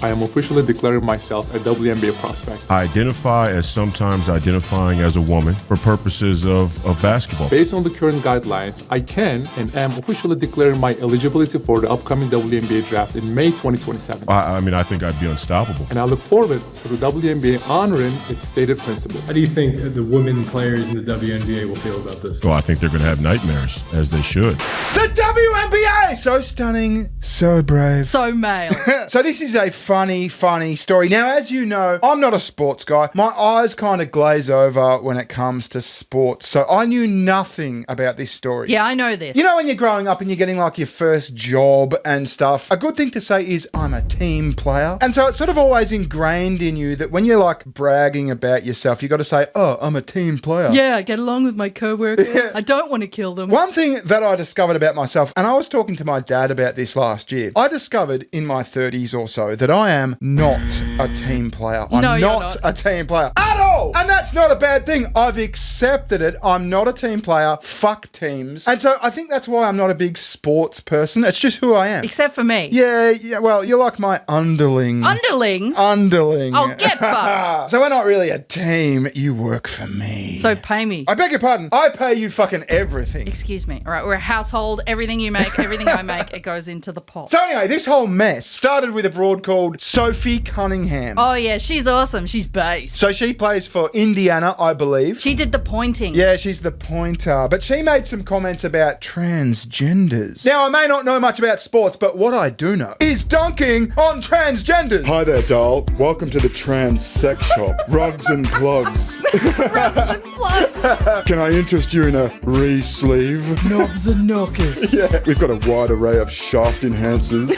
I am officially declaring myself a WNBA prospect. I identify as sometimes identifying as a woman for purposes of basketball. Based on the current guidelines, I can and am officially declaring my eligibility for the upcoming WNBA draft in May 2027. I think I'd be unstoppable. And I look forward to the WNBA honoring its stated principles. How do you think the women players in the WNBA will feel about this? Well, I think they're going to have nightmares, as they should. The WNBA! So stunning, so brave. So male. So this is a funny story. Now, as you know, I'm not a sports guy. My eyes kind of glaze over when it comes to sports. So I knew nothing about this story. Yeah, I know this. You know when you're growing up and you're getting like your first job and stuff, a good thing to say is I'm a team player. And so it's sort of always ingrained in you that when you're like bragging about yourself, you got to say, oh, I'm a team player. Yeah, I get along with my coworkers. Yeah. I don't want to kill them. One thing that I discovered about myself, and I was talking to my dad about this last year, I discovered in my 30s or so that I am not a team player. I'm not a team player at all. And that's not a bad thing. I've accepted it. I'm not a team player. Fuck teams. And so I think that's why I'm not a big sports person. It's just who I am. Except for me. Yeah, well, you're like my underling. Underling? Underling. Oh, get fucked. So we're not really a team. You work for me. So pay me. I beg your pardon. I pay you fucking everything. Excuse me. All right, we're a household. Everything you make, everything I make, it goes into the pot. So anyway, this whole mess started with a broad called Sophie Cunningham. Oh, yeah, she's awesome. She's based. So she plays for Indiana, I believe. She did the pointing. Yeah, she's the pointer. But she made some comments about transgenders. Now, I may not know much about sports, but what I do know is dunking on transgenders. Hi there, doll. Welcome to the trans sex shop. Rugs and plugs. Rugs and plugs. Can I interest you in a re-sleeve? Knobs and knockers. Yeah, we've got a wide array of shaft enhancers.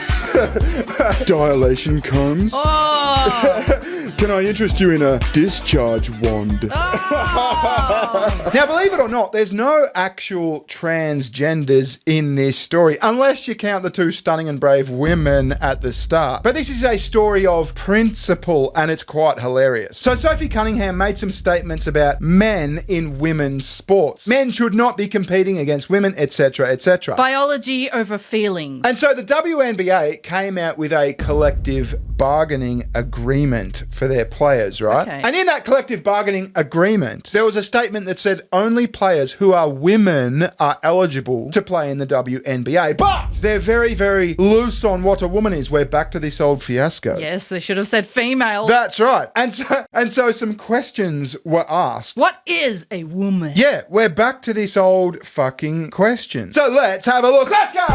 Dilation combs. Oh. Can I interest you in a discharge wand? Oh. Now, believe it or not, there's no actual transgenders in this story, unless you count the two stunning and brave women at the start. But this is a story of principle, and it's quite hilarious. So Sophie Cunningham made some statements about men in women's sports. Men should not be competing against women, etc., etc. Biology over feelings. And so the WNBA came out with a collective bargaining agreement for their players, right? Okay. And in that collective bargaining agreement, there was a statement that said only players who are women are eligible to play in the WNBA. But they're very, very loose on what a woman is. We're back to this old fiasco. Yes, they should have said female. That's right. And so some questions were asked. What is a woman? Yeah, we're back to this old fucking question. So let's have a look. Let's go!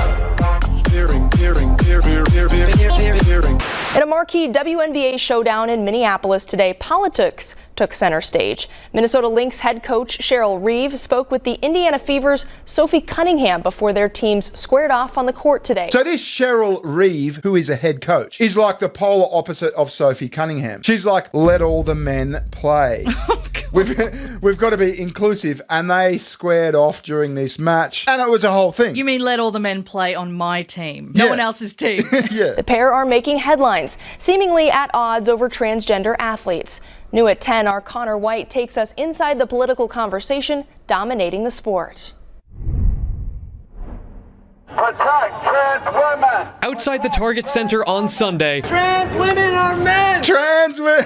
In a marquee WNBA showdown in Minneapolis today, politics took center stage. Minnesota Lynx head coach Cheryl Reeve spoke with the Indiana Fever's Sophie Cunningham before their teams squared off on the court today. So this Cheryl Reeve, who is a head coach, is like the polar opposite of Sophie Cunningham. She's like, let all the men play. Oh, we've got to be inclusive, and they squared off during this match, and it was a whole thing. You mean let all the men play on my team, no one else's team? Yeah. The pair are making headlines, seemingly at odds over transgender athletes. New at 10, our Connor White takes us inside the political conversation dominating the sport. Protect trans women! Outside the Target Center on Sunday. Trans women are men! Trans women!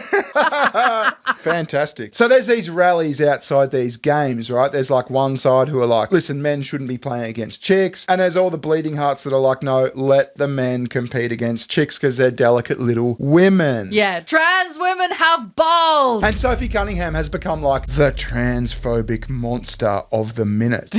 Fantastic. So there's these rallies outside these games, right? There's like one side who are like, listen, men shouldn't be playing against chicks. And there's all the bleeding hearts that are like, no, let the men compete against chicks because they're delicate little women. Yeah, trans women have balls! And Sophie Cunningham has become like the transphobic monster of the minute.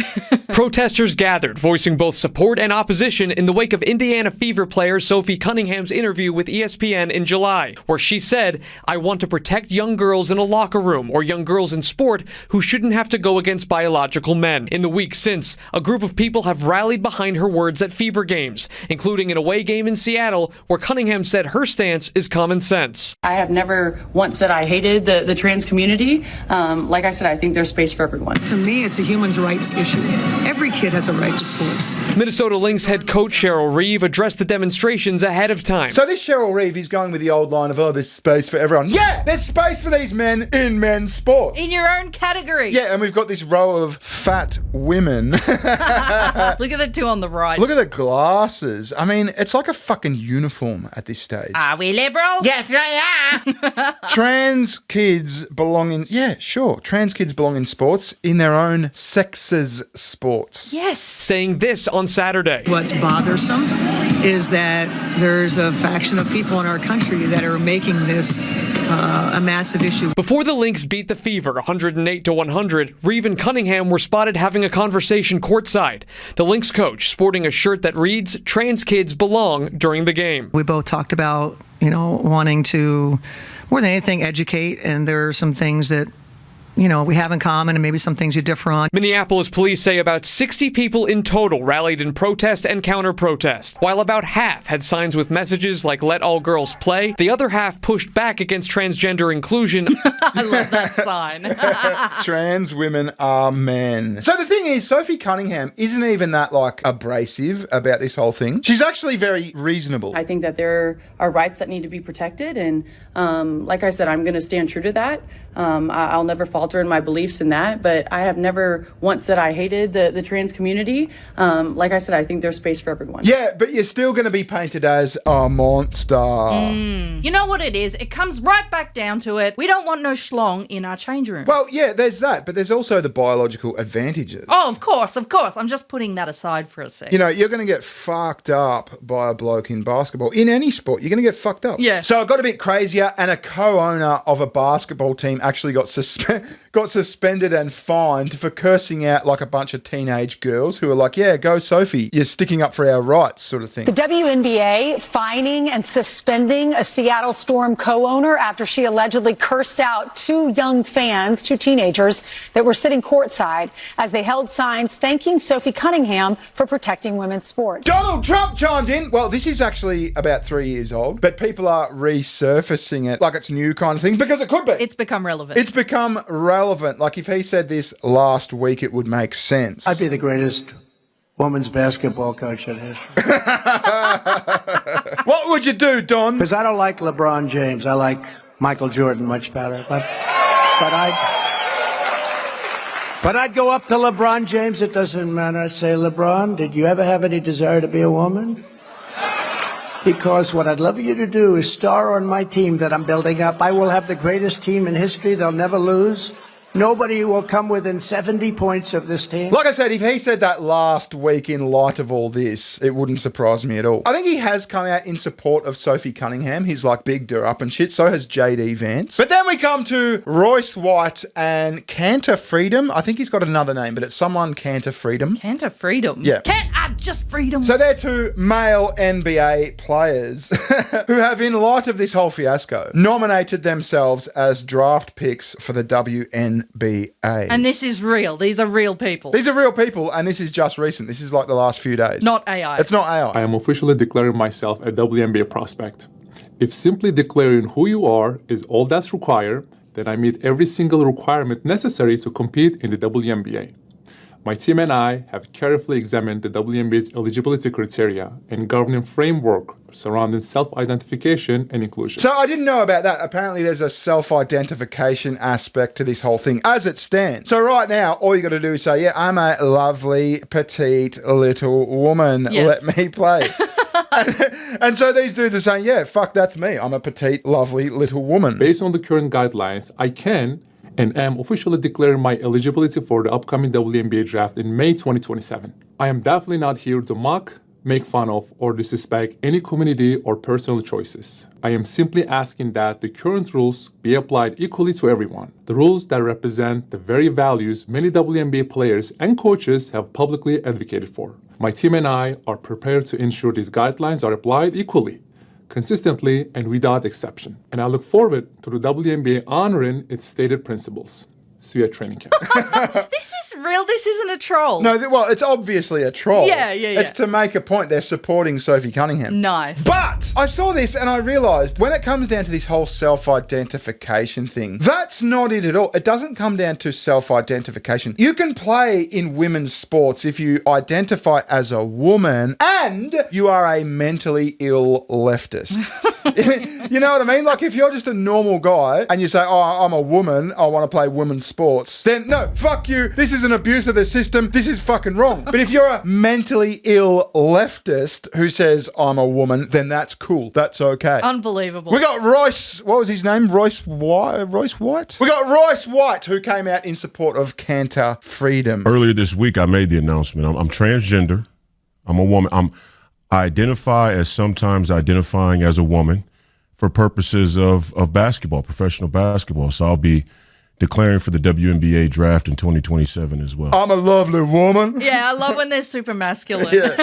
Protesters gathered, voicing both support and opposition in the wake of Indiana Fever player Sophie Cunningham's interview with ESPN in July, where she said, I want to protect young girls in a locker room or young girls in sport who shouldn't have to go against biological men. In the week since, a group of people have rallied behind her words at Fever games, including an away game in Seattle where Cunningham said her stance is common sense. I have never once said I hated the trans community. Like I said, I think there's space for everyone. To me, it's a human rights issue. Every kid has a right to sports. Minnesota Minnesota Lynx head coach Cheryl Reeve addressed the demonstrations ahead of time. So this Cheryl Reeve is going with the old line of, oh, there's space for everyone. Yeah, there's space for these men in men's sports. In your own category. Yeah, and we've got this row of fat women. Look at the two on the right. Look at the glasses. I mean, it's like a fucking uniform at this stage. Are we liberal? Yes, they are. Trans kids belong in, yeah, sure. Trans kids belong in sports, in their own sexes sports. Yes. Saying this on Saturday. What's bothersome is that there's a faction of people in our country that are making this a massive issue. Before the Lynx beat the Fever 108-100, Reeve and Cunningham were spotted having a conversation courtside. The Lynx coach sporting a shirt that reads, "Trans kids belong," during the game. We both talked about, wanting to, more than anything, educate, and there are some things that we have in common and maybe some things you differ on. Minneapolis police say about 60 people in total rallied in protest and counter-protest. While about half had signs with messages like "Let all girls play," the other half pushed back against transgender inclusion. I love that sign. Trans women are men. So the thing is, Sophie Cunningham isn't even that abrasive about this whole thing. She's actually very reasonable. I think that there are rights that need to be protected, and like I said, I'm going to stand true to that. I'll never falter in my beliefs in that, but I have never once said I hated the trans community. Like I said, I think there's space for everyone. Yeah, but you're still going to be painted as a monster. You know what it is? It comes right back down to it. We don't want no schlong in our change rooms. Well, yeah, there's that, but there's also the biological advantages. Oh, of course. I'm just putting that aside for a sec. You're going to get fucked up by a bloke in basketball. In any sport, you're going to get fucked up. Yeah. So it got a bit crazier, and a co-owner of a basketball team actually got suspended and fined for cursing out a bunch of teenage girls who were like, yeah, go Sophie, you're sticking up for our rights, sort of thing. The WNBA fining and suspending a Seattle Storm co-owner after she allegedly cursed out two teenagers that were sitting courtside as they held signs thanking Sophie Cunningham for protecting women's sports. Donald Trump chimed in. Well, this is actually about 3 years old, but people are resurfacing it like it's new kind of thing because it could be. It's become relevant. It's become relevant. If he said this last week, it would make sense. I'd be the greatest women's basketball coach in history. What would you do, Don? Because I don't like LeBron James. I like Michael Jordan much better. But I'd go up to LeBron James. It doesn't matter. I'd say, LeBron, did you ever have any desire to be a woman? Because what I'd love you to do is star on my team that I'm building up. I will have the greatest team in history. They'll never lose. Nobody will come within 70 points of this team. Like I said, if he said that last week in light of all this, it wouldn't surprise me at all. I think he has come out in support of Sophie Cunningham. He's bigged her up and shit. So has JD Vance. But then we come to Royce White and Kanter Freedom. I think he's got another name, but it's someone Kanter Freedom. Kanter Freedom? Yeah. Just freedom. So they're two male NBA players who have, in light of this whole fiasco, nominated themselves as draft picks for the WNBA. And this is real. These are real people. These are real people, and this is just recent. This is the last few days. Not AI. It's not AI. I am officially declaring myself a WNBA prospect. If simply declaring who you are is all that's required, then I meet every single requirement necessary to compete in the WNBA. My team and I have carefully examined the WNBA's eligibility criteria and governing framework surrounding self-identification and inclusion. So I didn't know about that. Apparently there's a self-identification aspect to this whole thing as it stands. So right now, all you got to do is say, yeah, I'm a lovely, petite, little woman. Yes. Let me play. And so these dudes are saying, yeah, fuck, that's me. I'm a petite, lovely, little woman. Based on the current guidelines, I can and am officially declaring my eligibility for the upcoming WNBA draft in May 2027. I am definitely not here to mock, make fun of, or disrespect any community or personal choices. I am simply asking that the current rules be applied equally to everyone. The rules that represent the very values many WNBA players and coaches have publicly advocated for. My team and I are prepared to ensure these guidelines are applied equally, consistently, and without exception. And I look forward to the WNBA honoring its stated principles. See you at training camp. This is real. This isn't a troll. No, well, it's obviously a troll. Yeah. It's to make a point. They're supporting Sophie Cunningham. Nice. But I saw this and I realised when it comes down to this whole self-identification thing, that's not it at all. It doesn't come down to self-identification. You can play in women's sports if you identify as a woman and you are a mentally ill leftist. You know what I mean? Like if you're just a normal guy and you say, oh, I'm a woman, I want to play women's sports, then no, fuck you. This is an abuse of the system. This is fucking wrong. But if you're a mentally ill leftist who says I'm a woman, then that's cool. That's okay. Unbelievable. We got Royce, what was his name? Royce White? We got Royce White, who came out in support of Kanter freedom. Earlier this week, I made the announcement. I'm transgender. I'm a woman. I identify as sometimes identifying as a woman for purposes of basketball, professional basketball. So I'll be declaring for the WNBA draft in 2027 as well. I'm a lovely woman. Yeah, I love when they're super masculine.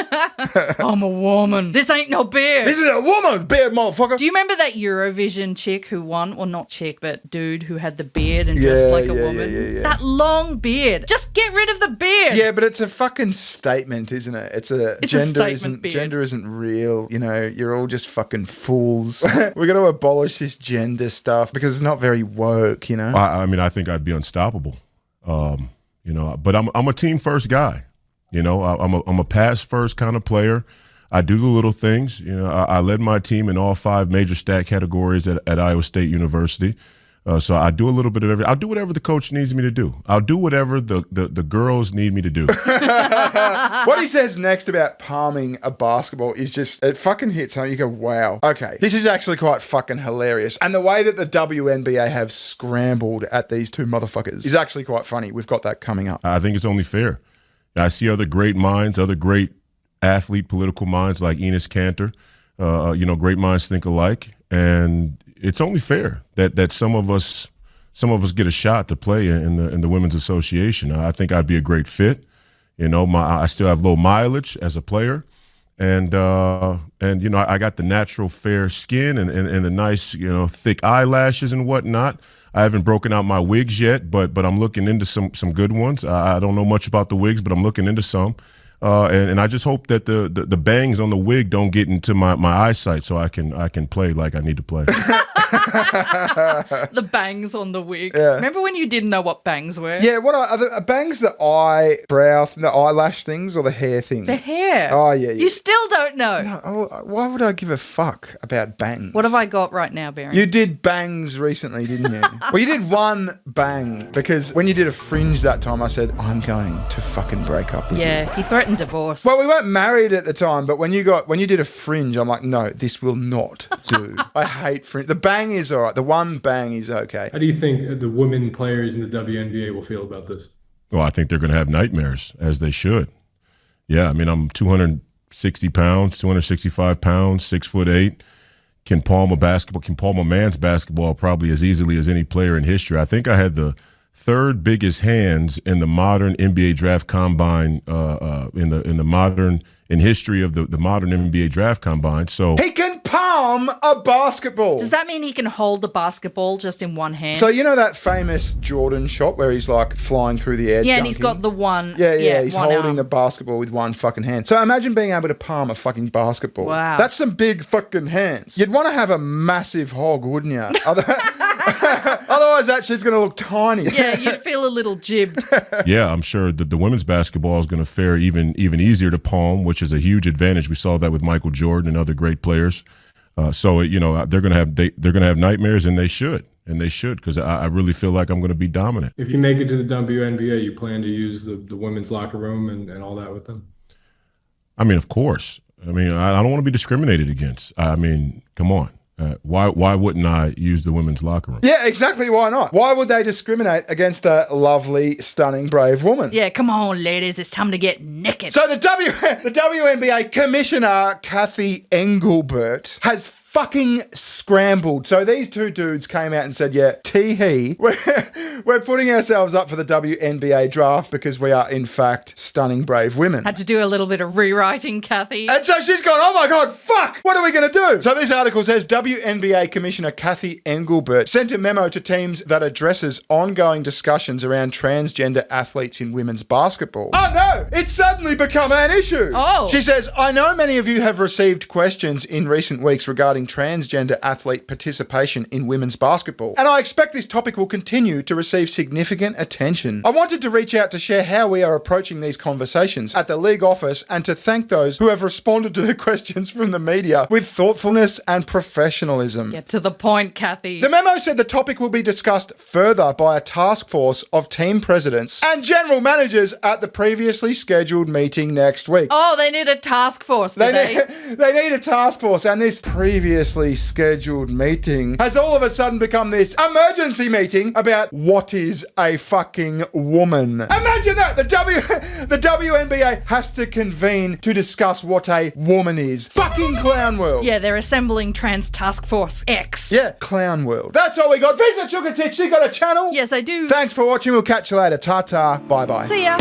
I'm a woman. This ain't no beard. This is a woman, beard motherfucker. Do you remember that Eurovision chick who won? Well, not chick, but dude who had the beard and dressed like a woman? Yeah. That long beard. Just get rid of the beard. Yeah, but it's a fucking statement, isn't it? It's a statement beard. Gender isn't real. You know, you're all just fucking fools. We're going to abolish this gender stuff because it's not very woke, you know? I mean, I think I'd be unstoppable, you know. But I'm a team first guy, you know. I'm a pass first kind of player. I do the little things, you know. I led my team in all 5 major stat categories at Iowa State University. So I do a little bit of everything. I'll do whatever the coach needs me to do. I'll do whatever the girls need me to do. What he says next about palming a basketball is just, it fucking hits home. You go, wow. Okay, this is actually quite fucking hilarious. And the way that the WNBA have scrambled at these two motherfuckers is actually quite funny. We've got that coming up. I think it's only fair. I see other great minds, other great athlete, political minds like Enes Kanter. You know, great minds think alike. And it's only fair that some of us get a shot to play in the Women's Association. I think I'd be a great fit. You know, I still have low mileage as a player, and you know, I got the natural fair skin and the nice, you know, thick eyelashes and whatnot. I haven't broken out my wigs yet, but I'm looking into some good ones. I don't know much about the wigs, but I'm looking into some. And I just hope that the bangs on the wig don't get into my eyesight, so I can play like I need to play. The bangs on the wig. Yeah. Remember when you didn't know what bangs were? Yeah, what are the bangs? The eyebrow, the eyelash things, or the hair things? The hair. Oh yeah. You still don't know. No, why would I give a fuck about bangs? What have I got right now, Barry? You did bangs recently, didn't you? Well, you did one bang because when you did a fringe that time, I said I'm going to fucking break up with you. Yeah, he threatened divorce. Well, we weren't married at the time, but when you did a fringe, I'm like, no, this will not do. I hate fringe. The bang is all right. The one bang is okay. How do you think the women players in the WNBA will feel about this? Well, I think they're going to have nightmares, as they should. Yeah, I mean, I'm 260 pounds, 265 pounds, 6'8", can palm a man's basketball probably as easily as any player in history. I think I had the 3rd biggest hands in the modern NBA draft combine in history of the modern NBA draft combine. So he can palm a basketball. Does that mean he can hold the basketball just in one hand? So you know that famous Jordan shot where he's like flying through the air? Yeah, dunking? and he's got the one. Yeah, he's one holding arm. the basketball with one fucking hand. So imagine being able to palm a fucking basketball. Wow. That's some big fucking hands. You'd want to have a massive hog, wouldn't you? Otherwise that shit's going to look tiny. Yeah, you'd feel a little jibbed. Yeah, I'm sure that the women's basketball is going to fare even easier to palm, which is a huge advantage. We saw that with Michael Jordan and other great players. So you know, they're going to have nightmares, and they should, because I really feel like I'm going to be dominant. If you make it to the WNBA, you plan to use the women's locker room and all that with them? I mean, of course. I mean, I don't want to be discriminated against. I mean, come on. Why wouldn't I use the women's locker room? Yeah, exactly. Why not? Why would they discriminate against a lovely, stunning, brave woman? Yeah, come on, ladies. It's time to get naked. So the WNBA commissioner, Kathy Engelbert, has fucking scrambled. So these two dudes came out and said, yeah, tee-hee, we're putting ourselves up for the WNBA draft because we are, in fact, stunning brave women. Had to do a little bit of rewriting, Kathy. And so she's gone, oh my God, fuck, what are we going to do? So this article says WNBA Commissioner Kathy Engelbert sent a memo to teams that addresses ongoing discussions around transgender athletes in women's basketball. Oh no, it's suddenly become an issue. Oh. She says, I know many of you have received questions in recent weeks regarding transgender athlete participation in women's basketball, and I expect this topic will continue to receive significant attention. I wanted to reach out to share how we are approaching these conversations at the league office and to thank those who have responded to the questions from the media with thoughtfulness and professionalism. Get to the point, Kathy. The memo said the topic will be discussed further by a task force of team presidents and general managers at the previously scheduled meeting next week. Oh, they need a task force today. They need a task force, and this previously scheduled meeting has all of a sudden become this emergency meeting about what is a fucking woman. Imagine that! The WNBA has to convene to discuss what a woman is. Fucking clown world. Yeah, they're assembling Trans Task Force X. Yeah, clown world. That's all we got. Visit SugarTits, you got a channel? Yes, I do. Thanks for watching. We'll catch you later. Ta-ta. Bye-bye. See ya.